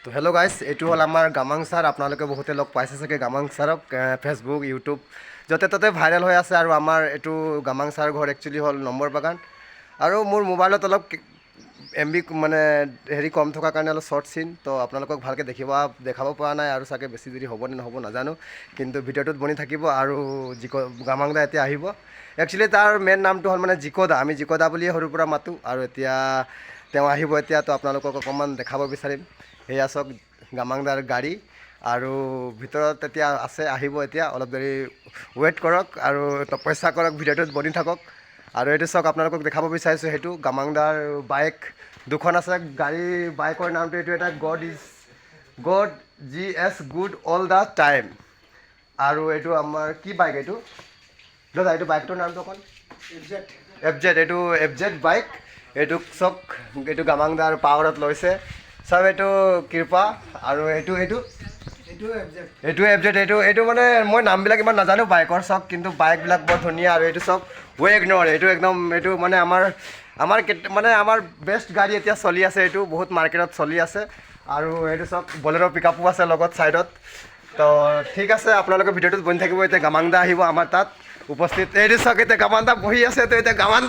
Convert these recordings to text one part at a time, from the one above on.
তো hello' guys, এইটো হ'ল আমাৰ গামাং ছাৰ। আপোনালোকে বহুতে লগ পাইছে চাগে গামাং ছাৰক ফেচবুক, ইউটিউব য'তে ত'তে ভাইৰেল হৈ আছে। আৰু আমাৰ এইটো গামাং ছাৰ ঘৰ একচুৱেলি হ'ল নম্বৰ বাগান। আৰু মোৰ মোবাইলত অলপ MB মানে হেৰি কম থকাৰ কাৰণে অলপ শ্বৰ্ট চিন, তো আপোনালোকক ভালকৈ দেখাব পৰা নাই। আৰু চাগে বেছি দেৰি হ'ব নে নহ'ব নাজানো, কিন্তু ভিডিঅ'টোত বনি থাকিব। আৰু গামাং দা এতিয়া আহিব। একচুৱেলি তাৰ মেইন নামটো হ'ল মানে জিকো দা। আমি জিকো দা বুলিয়ে সৰুৰ পৰা মাতোঁ। আৰু এতিয়া তেওঁ আহিব এতিয়া, তো আপোনালোকক অকণমান দেখাব বিচাৰিম। সেয়া চাওক গামাং দাৰ গাড়ী, আৰু ভিতৰত এতিয়া আছে, আহিব এতিয়া। অলপ দেৰি ৱেইট কৰক আৰু তপস্যা কৰক, ভিডিঅ'টোত বনি থাকক। আৰু এইটো চাওক, আপোনালোকক দেখাব বিচাৰিছোঁ সেইটো গামাং দাৰ বাইক দুখন আছে। বাইকৰ নামটো এইটো এটা god GS good all the time. আৰু এইটো আমাৰ কি বাইক এইটো দাদা? এইটো বাইকটোৰ নামটো অকণ FZ। এইটো FZ বাইক। এইটো চাওক, এইটো গামাং দাৰ পাৱাৰত লৈছে চব, এইটো কৃপা। আৰু এইটো FZ। এইটো মানে মই নামবিলাক ইমান নাজানো বাইকৰ চাওক, কিন্তু বাইকবিলাক বৰ ধুনীয়া। আৰু এইটো চাওক ৱেগনৰ, এইটো একদম এইটো মানে আমাৰ বেষ্ট গাড়ী এতিয়া চলি আছে। এইটো বহুত মাৰ্কেটত চলি আছে। আৰু এইটো চাওক বলেৰ' পিকআপো আছে লগত ছাইডত। তো ঠিক আছে, আপোনালোকে ভিডিঅ'টোত বনি থাকিব। এতিয়া গামাং দা আহিব আমাৰ তাত উপস্থিত। এইটো চাওক, এতিয়া গামাং দা বহি আছে। তো এতিয়া গামাং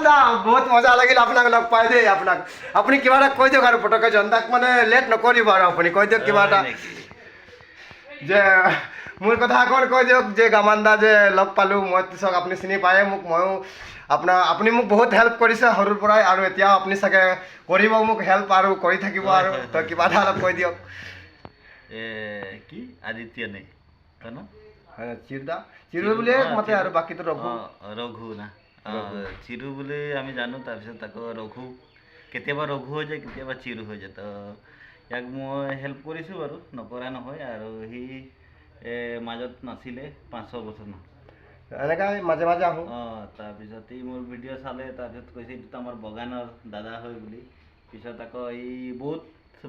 দা বহুত মজা লাগিল আপোনাক লগ পাই দেই। আপুনি কিবা এটা কৈ দিয়ক আৰু পটককৈ জনতাক, মানে লেট নকৰিব। আৰু আপুনি কৈ দিয়ক কিবা এটা, যে মোৰ কথা অকণ কৈ দিয়ক, যে গামাং দা যে লগ পালোঁ মই। চাওক আপুনি চিনি পায়ে মোক, ময়ো আপুনি মোক বহুত হেল্প কৰিছে সৰুৰ পৰাই, আৰু এতিয়াও আপুনি চাগে কৰিব মোক হেল্প, আৰু কৰি থাকিব। আৰু তই কিবা এটা অলপ কৈ দিয়ক। কি আদিত্য নে ন? চিৰু বুলিয়ে মাতে, আৰু বাকীটো ৰঘু না। চিৰু বুলি আমি জানো, তাৰপিছত আকৌ ৰঘু, কেতিয়াবা ৰঘু হৈ যায়, কেতিয়াবা চিৰু হৈ যায়। তো ইয়াক মই হেল্প কৰিছোঁ বাৰু, নকৰা নহয়। আৰু সি মাজত নাছিলে 5-6 বছৰমান, এনেকৈ মাজে মাজে আহোঁ। তাৰপিছত ই মোৰ ভিডিঅ' চালে, তাৰপিছত কৈছে এইটো আমাৰ বাগানৰ দাদা হয় বুলি। পিছত আকৌ ই বহুত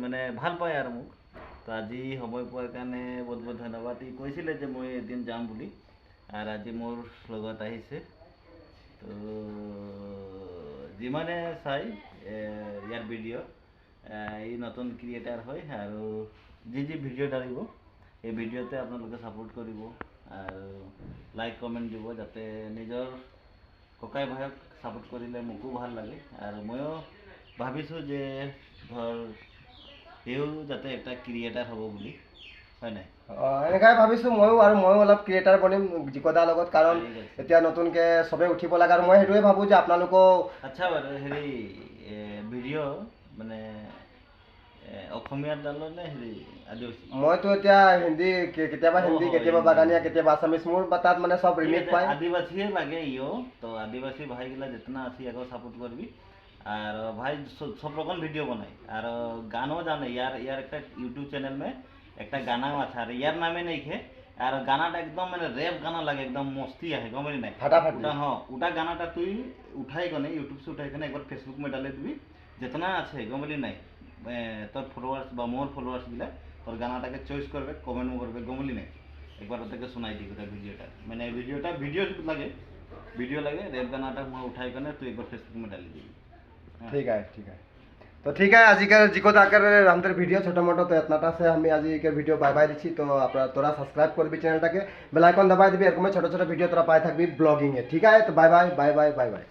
মানে ভাল পায় আৰু মোক। তো আজি সময় পোৱাৰ কাৰণে বহুত বহুত ধন্যবাদ। ই কৈছিলে যে মই এদিন যাম বুলি, আৰু আজি মোৰ লগত আহিছে। তো যিমানে চাই ইয়াৰ ভিডিঅ', ই নতুন ক্ৰিয়েটাৰ হয়। আৰু যি ভিডিঅ' ডালিব, এই ভিডিঅ'তে আপোনালোকে ছাপোৰ্ট কৰিব, আৰু লাইক কমেণ্ট দিব, যাতে নিজৰ ককাই ভাইক ছাপোৰ্ট কৰিলে মোকো ভাল লাগে। আৰু ময়ো ভাবিছোঁ যে ধৰ সিও যাতে এটা ক্ৰিয়েটাৰ হ'ব বুলি, হয় নাই? এনেকৈ ভাবিছোঁ ময়ো। আৰু ময়ো অলপ ক্ৰিয়েটাৰ বনিম জিকো দাৰ লগত, কাৰণ এতিয়া নতুনকৈ চবেই উঠিব লাগে। আৰু মই সেইটোৱে ভাবোঁ যে আপোনালোকেও আচ্ছা বাৰু, হেৰি ভিডিঅ' মানে অসমীয়াত ডালো নে হেৰি আদিবাসী? মইতো এতিয়া হিন্দী, কেতিয়াবা হিন্দী, কেতিয়াবা বাগানীয়া, কেতিয়াবা আছামিজ। মোৰ তাত মানে সব রিমিক পায়। আদিবাসী লাগে ইও, তো আদিবাসী ভাইগুলা जितना আছে এগো সাপোর্ট করবি। আর ভাই সব রকম ভিডিও বানায়, আর গানও জানে। ইয়ার একটা ইউটিউব চ্যানেল में একটা গানাও আছে, আর ইয়ার নামে নেই খে। আর গানাটা একদম মানে রেপ গানা লাগে, একদম মস্তি আছে, গমলি নাই ফাটাফাটি। हाँ उटा गानाटा তুই उठाई कने यूट्यूब से उठाई कने एक बार फेसबुक में डाले दिबी, जितना আছে গমলি নাই তোর ফলোয়ার্স বা মোর ফলোয়ার্স গুলা তোর গানাটাকে চয়েস করবে, কমেন্ট করবে, গমলি নাই একবার ওদেরকে শোনাই দিই ওটা ভিডিওটা, মানে ভিডিও লাগে रेप गानाटा मैं उठाई कने तू एक बार फेसबुक में डाली दी। ठीक है तो ठीक है। आज का जिको दाकर আমাদের ভিডিও ছোট মোটো তো এতনাটা আছে। আমি আজকে ভিডিও বাই বাই দিচ্ছি। তো আপনারা তোরা সাবস্ক্রাইব করবি চ্যানেলটাকে, বেল আইকন দবাই দিবি, এরকম ছোট ছোট ভিডিও তোরা পাই থাকবি ব্লগিং এ। ঠিক আছে, তো বাই বাই।